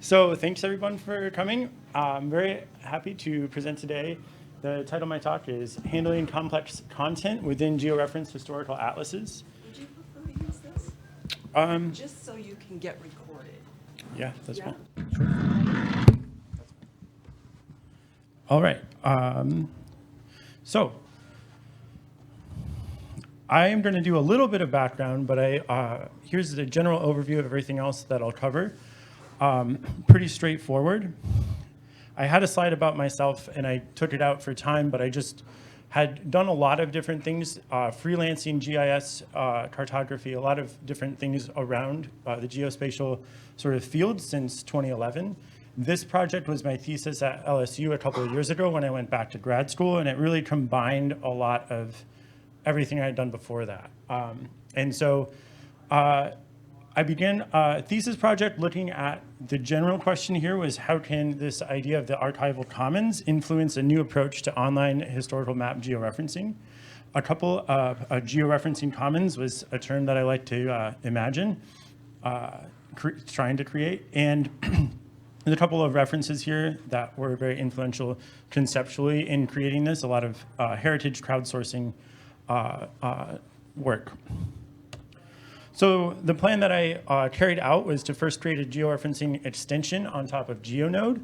So thanks everyone for coming. I'm very happy to present today. The title of my talk is Handling Complex Content Within Georeferenced Historical Atlases. Would you prefer to use this? Just so you can get recorded. Yeah, that's Yeah? fine. Sure. All right. So I am going to do a little bit of background, but here's the general overview of everything else that I'll cover. Pretty straightforward. I had a slide about myself and I took it out for time, but I just had done a lot of different things, freelancing, GIS, cartography, a lot of different things around the geospatial sort of field since 2011. This project was my thesis at LSU a couple of years ago when I went back to grad school, and it really combined a lot of everything I had done before that. I began a thesis project looking at the general question here was how can this idea of the archival commons influence a new approach to online historical map georeferencing? A couple of georeferencing commons was a term that I like to imagine, trying to create. And there's a couple of references here that were very influential conceptually in creating this, a lot of heritage crowdsourcing work. So the plan that I carried out was to first create a georeferencing extension on top of GeoNode,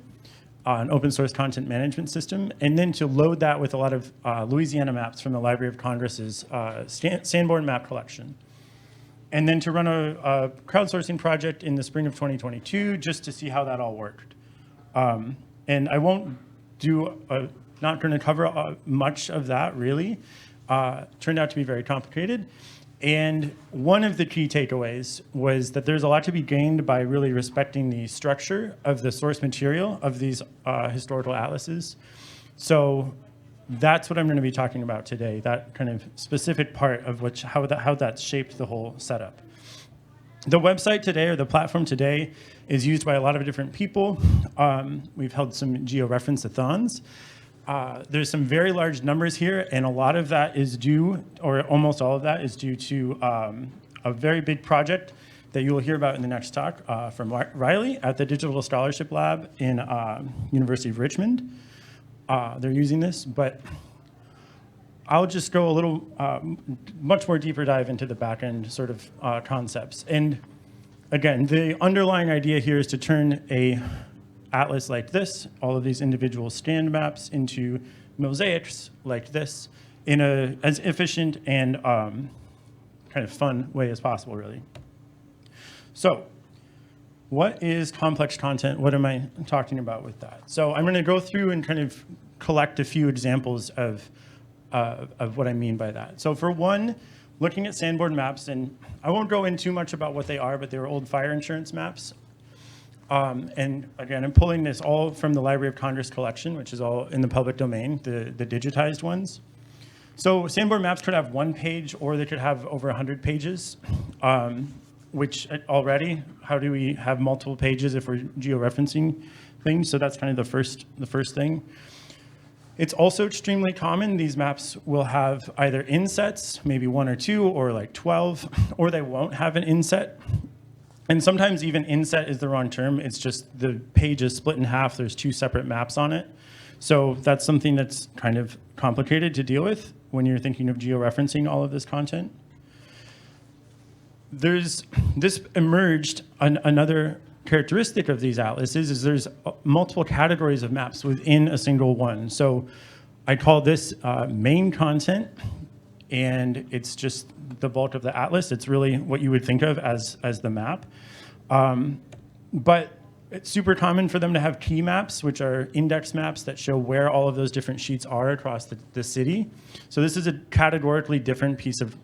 an open source content management system, and then to load that with a lot of Louisiana maps from the Library of Congress's Sanborn map collection. And then to run a crowdsourcing project in the spring of 2022 just to see how that all worked. And I won't not going to cover much of that really. Turned out to be very complicated. And one of the key takeaways was that there's a lot to be gained by really respecting the structure of the source material of these historical atlases. So that's what I'm going to be talking about today, that kind of specific part of how that's shaped the whole setup. The website today, or the platform today, is used by a lot of different people. We've held some georeference-a-thons. There's some very large numbers here, and a lot of that is due, or almost all of that is due to a very big project that you will hear about in the next talk from Riley at the Digital Scholarship Lab in University of Richmond. They're using this, but I'll just go a little, much more deeper dive into the back-end sort of concepts. And again, the underlying idea here is to turn a atlas like this, all of these individual stand maps, into mosaics like this in as efficient and kind of fun way as possible, really. So what is complex content? What am I talking about with that? So I'm going to go through and kind of collect a few examples of what I mean by that. So for one, looking at Sanborn maps, and I won't go into too much about what they are, but they were old fire insurance maps. And again, I'm pulling this all from the Library of Congress collection, which is all in the public domain, the digitized ones. So Sanborn maps could have one page, or they could have over 100 pages, which already, how do we have multiple pages if we're georeferencing things? So that's kind of the first thing. It's also extremely common. These maps will have either insets, maybe 1 or 2, or like 12, or they won't have an inset. And sometimes even inset is the wrong term. It's just the page is split in half. There's 2 separate maps on it. So that's something that's kind of complicated to deal with when you're thinking of georeferencing all of this content. This emerged, another characteristic of these atlases is there's multiple categories of maps within a single one. So I call this main content, and it's just the bulk of the atlas. It's really what you would think of as the map. But it's super common for them to have key maps, which are index maps that show where all of those different sheets are across the city. So this is a categorically different piece of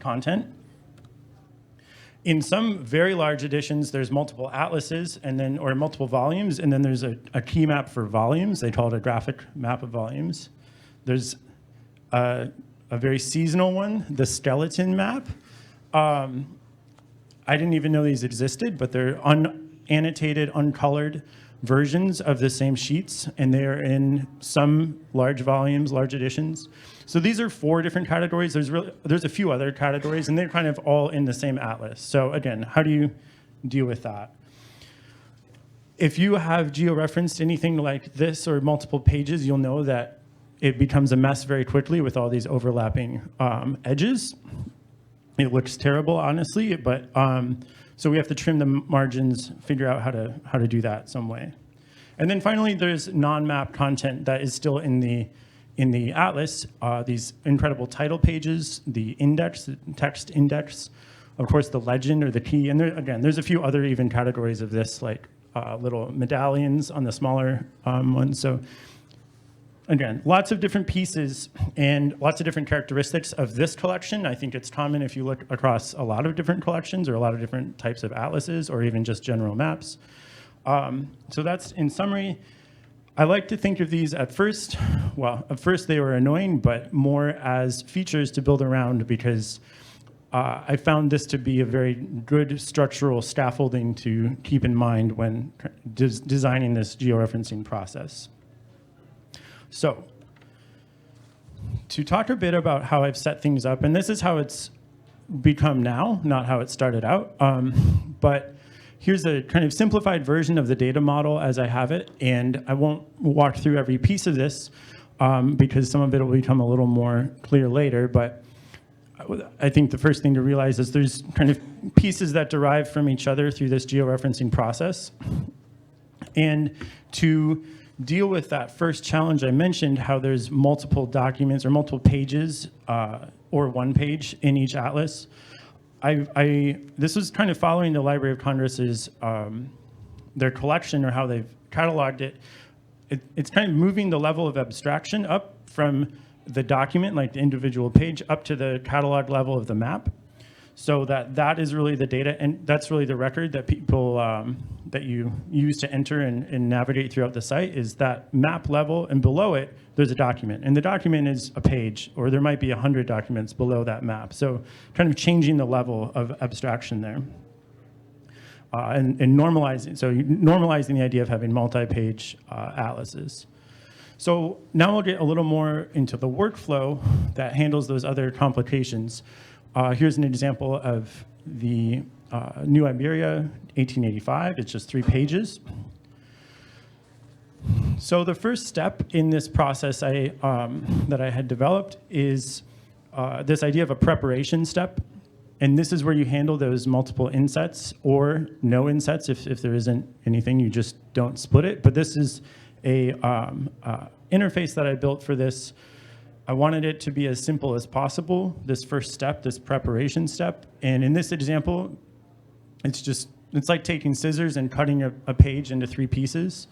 content. In some very large editions, there's multiple atlases or multiple volumes, and then there's a key map for volumes. They call it a graphic map of volumes. There's a very seasonal one, the skeleton map. I didn't even know these existed, but they're unannotated, uncolored versions of the same sheets, and they're in some large volumes, large editions. So these are 4 different categories. There's a few other categories, and they're kind of all in the same atlas. So again, how do you deal with that? if you have georeferenced anything like this or multiple pages, you'll know that it becomes a mess very quickly with all these overlapping edges. It looks terrible, honestly, but so we have to trim the margins, figure out how to do that some way. And then finally, there's non-map content that is still in the atlas. These incredible title pages, the index, the text index, of course, the legend or the key. And there, again, there's a few other even categories of this, like little medallions on the smaller ones. So again, lots of different pieces and lots of different characteristics of this collection. I think it's common if you look across a lot of different collections or a lot of different types of atlases or even just general maps. So that's in summary. I like to think of these at first they were annoying, but more as features to build around because I found this to be a very good structural scaffolding to keep in mind when designing this georeferencing process. So, to talk a bit about how I've set things up, and this is how it's become now, not how it started out, but here's a kind of simplified version of the data model as I have it, and I won't walk through every piece of this because some of it will become a little more clear later, but I think the first thing to realize is there's kind of pieces that derive from each other through this georeferencing process. And to deal with that first challenge I mentioned, how there's multiple documents or multiple pages or one page in each atlas. This was kind of following the Library of Congress's, their collection or how they've cataloged it. It's kind of moving the level of abstraction up from the document, like the individual page, up to the catalog level of the map. So that is really the data, and that's really the record that people, that you use to enter and navigate throughout the site is that map level, and below it, there's a document. And the document is a page, or there might be 100 documents below that map. So kind of changing the level of abstraction there. And normalizing the idea of having multi-page atlases. So now we'll get a little more into the workflow that handles those other complications. Here's an example of the New Iberia, 1885. It's just 3 pages. So the first step in this process that I had developed is this idea of a preparation step. And this is where you handle those multiple insets or no insets. If there isn't anything, you just don't split it. But this is a interface that I built for this. I wanted it to be as simple as possible, this first step, this preparation step. And in this example, it's like taking scissors and cutting a page into 3 pieces.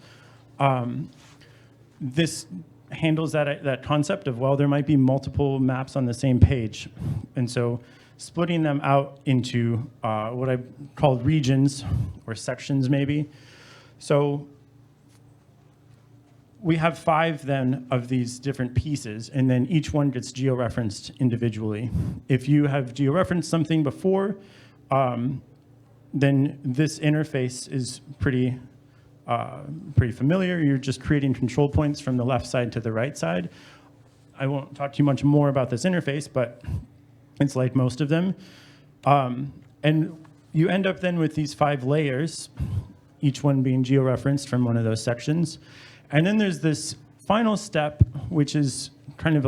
This handles that concept of, well, there might be multiple maps on the same page. And so splitting them out into what I called regions or sections maybe. So we have 5 then of these different pieces, and then each one gets georeferenced individually. If you have georeferenced something before, then this interface is pretty familiar. You're just creating control points from the left side to the right side. I won't talk too much more about this interface, but it's like most of them. And you end up then with these 5 layers, each one being georeferenced from one of those sections. And then there's this final step, which is kind of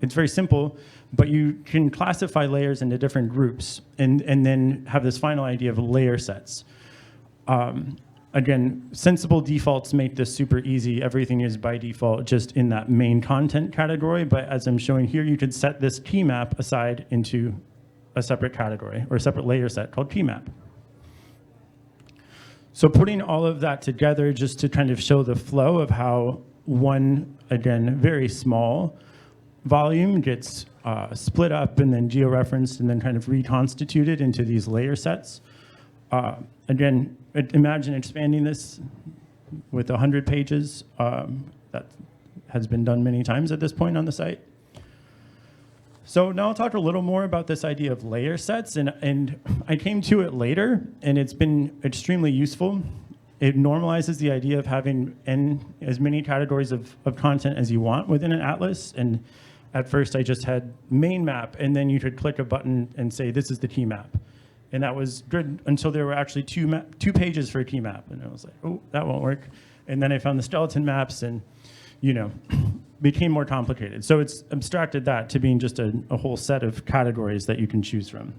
it's very simple, but you can classify layers into different groups and then have this final idea of layer sets. Again, sensible defaults make this super easy. Everything is by default just in that main content category, but as I'm showing here, you could set this key map aside into a separate category or a separate layer set called key map. So putting all of that together just to kind of show the flow of how one, again, very small volume gets split up and then georeferenced and then kind of reconstituted into these layer sets. Again, imagine expanding this with 100 pages. That has been done many times at this point on the site. So now I'll talk a little more about this idea of layer sets, and I came to it later, and it's been extremely useful. It normalizes the idea of having as many categories of content as you want within an atlas, and at first I just had main map, and then you could click a button and say, this is the key map. And that was good until there were actually two pages for a key map. And I was like, oh, that won't work. And then I found the skeleton maps and, became more complicated. So it's abstracted that to being just a whole set of categories that you can choose from.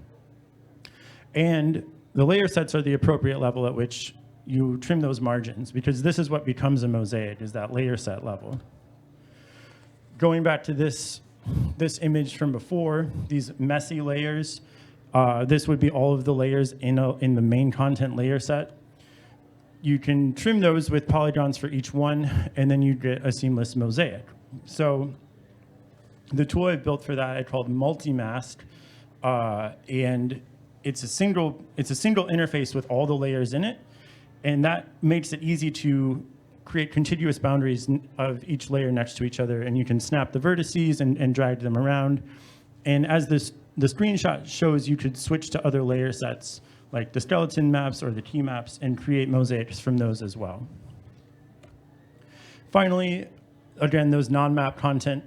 And the layer sets are the appropriate level at which you trim those margins, because this is what becomes a mosaic, is that layer set level. Going back to this image from before, these messy layers, this would be all of the layers in the main content layer set. You can trim those with polygons for each one, and then you get a seamless mosaic. So the tool I built for that I called Multimask, and it's a single interface with all the layers in it, and that makes it easy to create contiguous boundaries of each layer next to each other, and you can snap the vertices and drag them around. And as the screenshot shows, you could switch to other layer sets, like the skeleton maps or the key maps, and create mosaics from those as well. Finally, again, those non-map content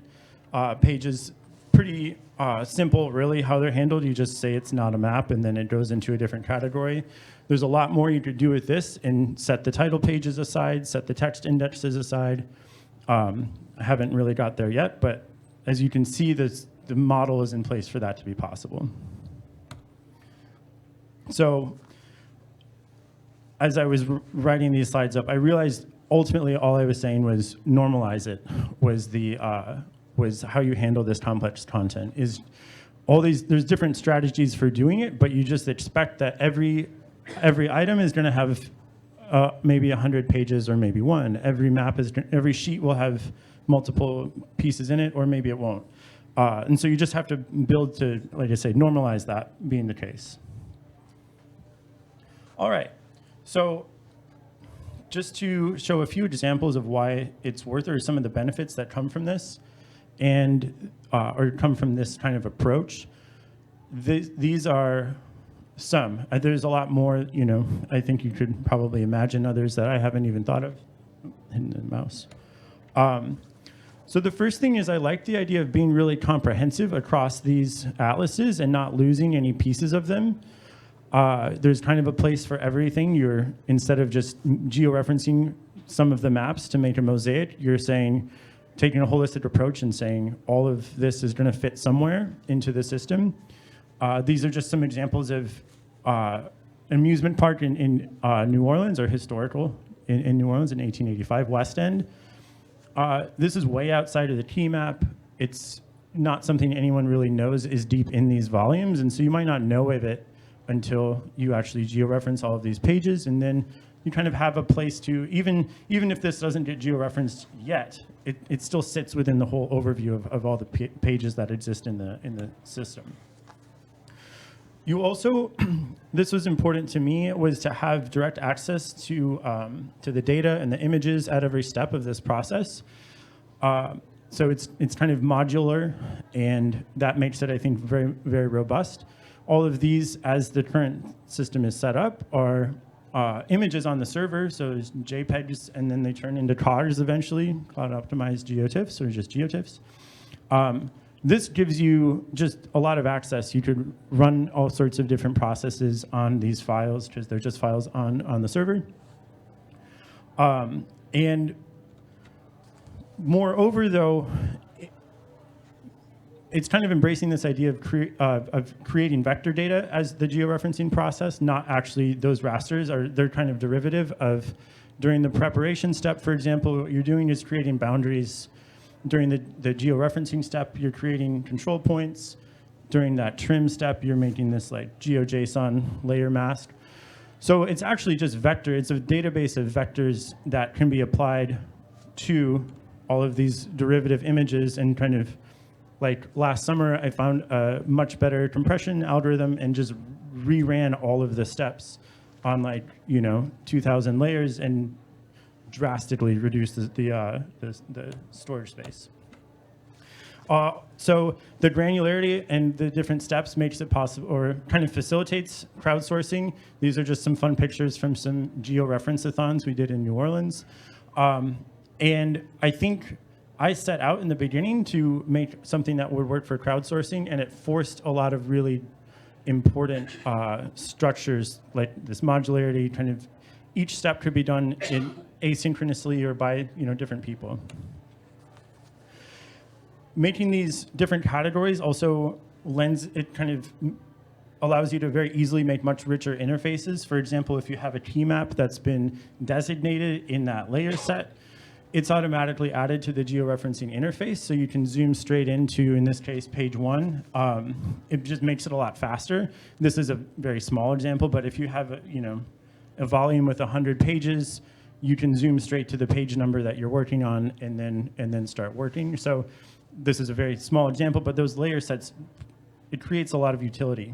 pages, pretty simple, really, how they're handled. You just say it's not a map, and then it goes into a different category. There's a lot more you could do with this and set the title pages aside, set the text indexes aside. I haven't really got there yet, but as you can see, the model is in place for that to be possible. So as I was writing these slides up, I realized ultimately all I was saying was normalize it, was how you handle this complex content. Is all these, there's different strategies for doing it, but you just expect that every item is going to have maybe 100 pages or maybe one. Every sheet will have multiple pieces in it, or maybe it won't. And so you just have to build to, like I say, normalize that being the case. All right, so just to show a few examples of why it's worth it, or some of the benefits that come from this, and or come from this kind of approach. These are some. There's a lot more, I think you could probably imagine others that I haven't even thought of. In the mouse. So the first thing is I like the idea of being really comprehensive across these atlases and not losing any pieces of them. There's kind of a place for everything. Instead of just georeferencing some of the maps to make a mosaic, you're taking a holistic approach and saying all of this is going to fit somewhere into the system. These are just some examples of amusement park in New Orleans, or historical in New Orleans in 1885, West End. This is way outside of the key map. It's not something anyone really knows is deep in these volumes, and so you might not know of it until you actually georeference all of these pages, and then you kind of have a place to, even if this doesn't get georeferenced yet, it still sits within the whole overview of all the pages that exist in the system. You also, this was important to me, was to have direct access to the data and the images at every step of this process. So it's kind of modular, and that makes it, I think, very, very robust. All of these, as the current system is set up, are images on the server, so there's JPEGs, and then they turn into COGs eventually, cloud-optimized GeoTIFFs, or just GeoTIFFs. This gives you just a lot of access. You could run all sorts of different processes on these files, because they're just files on the server. And moreover, though, it's kind of embracing this idea of creating vector data as the georeferencing process, not actually those rasters. They're kind of derivative of, during the preparation step, for example, what you're doing is creating boundaries. During the georeferencing step, you're creating control points. During that trim step, you're making this like GeoJSON layer mask. So it's actually just vector. It's a database of vectors that can be applied to all of these derivative images, and kind of, like last summer, I found a much better compression algorithm and just reran all of the steps on 2,000 layers and drastically reduced the storage space. So the granularity and the different steps makes it possible, or kind of facilitates crowdsourcing. These are just some fun pictures from some georeference-a-thons we did in New Orleans. And I think I set out in the beginning to make something that would work for crowdsourcing, and it forced a lot of really important structures like this modularity. Kind of each step could be done asynchronously or by different people. Making these different categories also allows you to very easily make much richer interfaces. For example, if you have a key map that's been designated in that layer set, it's automatically added to the georeferencing interface, so you can zoom straight into, in this case, page 1. It just makes it a lot faster. This is a very small example, but if you have a volume with 100 pages, you can zoom straight to the page number that you're working on and then start working. So this is a very small example, but those layer sets, it creates a lot of utility.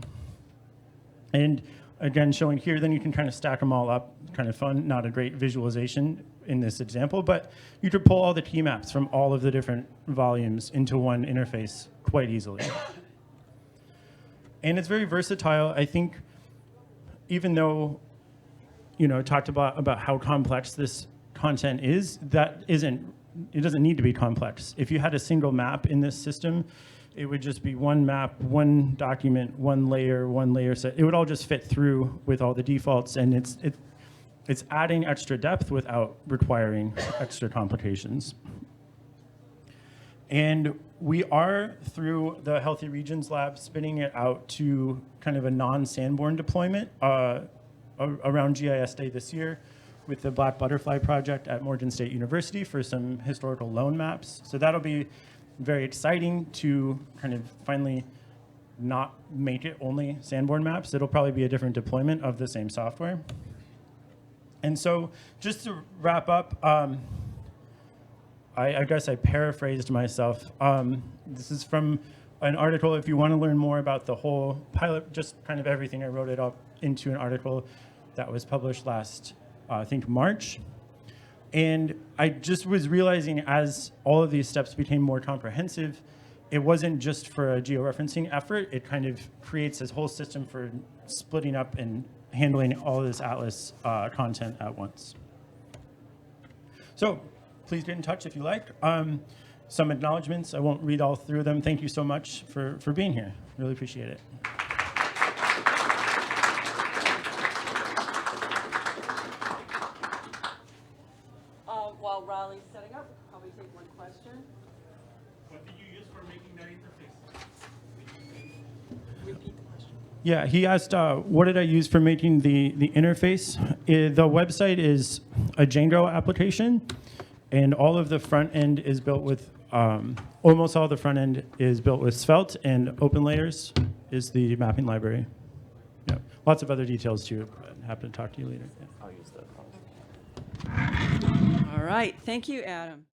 And again, showing here, then you can kind of stack them all up. Kind of fun, not a great visualization in this example, but you could pull all the key maps from all of the different volumes into one interface quite easily. And it's very versatile. I think even though, talked about how complex this content is, it doesn't need to be complex. If you had a single map in this system, it would just be one map, one document, one layer set. It would all just fit through with all the defaults, and it's adding extra depth without requiring extra complications. And we are, through the Healthy Regions Lab, spinning it out to kind of a non-Sanborn deployment around GIS Day this year with the Black Butterfly Project at Morgan State University for some historical loan maps. So that'll be very exciting to kind of finally not make it only Sanborn maps. It'll probably be a different deployment of the same software. And so just to wrap up, I guess I paraphrased myself. This is from an article. If you want to learn more about the whole pilot, just kind of everything, I wrote it up into an article that was published last, I think, March. And I just was realizing as all of these steps became more comprehensive, it wasn't just for a georeferencing effort. It kind of creates this whole system for splitting up and handling all of this Atlas content at once. So please get in touch if you like. Some acknowledgements. I won't read all through them. Thank you so much for being here. Really appreciate it. While Raleigh's setting up, we'll probably take one question. What did you use for making that interface? Repeat the question. Yeah, he asked, what did I use for making the interface? The website is a Django application, and all of the front end is built with, almost all the front end is built with Svelte, and OpenLayers is the mapping library. Yeah, lots of other details too. I'm happy to talk to you later. Yeah. All right. Thank you, Adam.